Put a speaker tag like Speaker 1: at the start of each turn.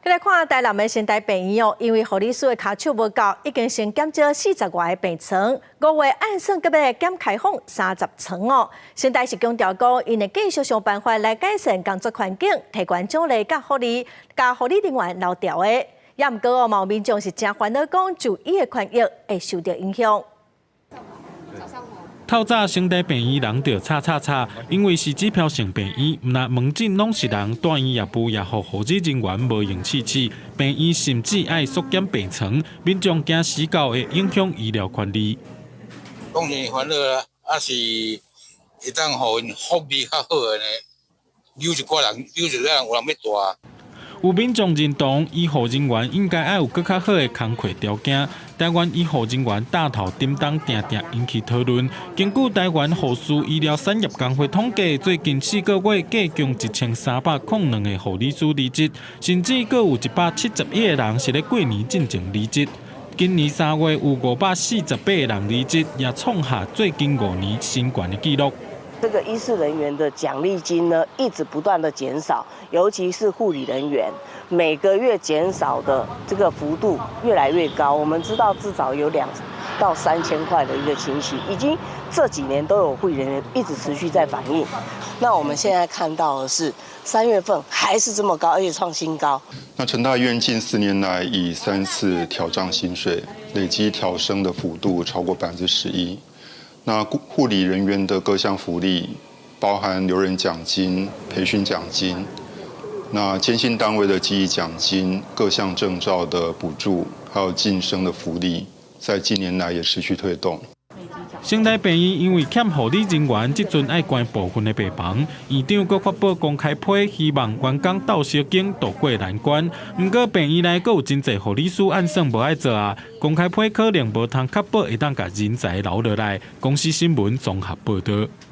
Speaker 1: 再来看台南的先台病院哦，因为护理师的卡手无够，已经先减少40外个病床，5月按算搁要减开放30床哦。先台是强调讲，因会继续想办法来改善工作环境，提高奖励甲护理人员留调的。也毋过哦，有民众是真烦恼讲，就医的权益会受到影响。
Speaker 2: 透早先台病院人就吵，因为是指标性病院，毋但门诊拢是人，大医业部也互护理人员无用试，病院甚至爱缩减病床，民众惊死狗会影响医疗权利。
Speaker 3: 当然烦恼啦，是会当互因福利较好个呢，留一个人有人要带。
Speaker 2: 有民众认同，医护人员应该要有更较好的工作条件。台湾医护人员带头叮当定引起讨论。根据台湾护士医疗产业工会统计，最近4个月计共1302个护理师离职，甚至阁有171个人是咧过年进前离职。今年3月有548个人离职，也创下最近5年新高的纪录。
Speaker 4: 这个医事人员的奖励金呢，一直不断的减少，尤其是护理人员，每个月减少的这个幅度越来越高。我们知道至少有2到3千块的一个情形，已经这几年都有护理人员一直持续在反映。那我们现在看到的是3月份还是这么高，而且创新高。
Speaker 5: 那成大医院近4年来以3次调涨薪水，累计调升的幅度超过11%。那护理人员的各项福利，包含留任奖金、培训奖金，那监信单位的记忆奖金、各项证照的补助，还有晋升的福利，在近年来也持续推动。
Speaker 2: 先台病院因为欠护理人员，即阵爱关部分的病房，院长阁发布公开批，希望员工斗小经渡过难关。毋过病院内阁有真侪护理师按算无爱做啊，公开批可能无通确保会当甲人才留落来。公司新闻综合报道。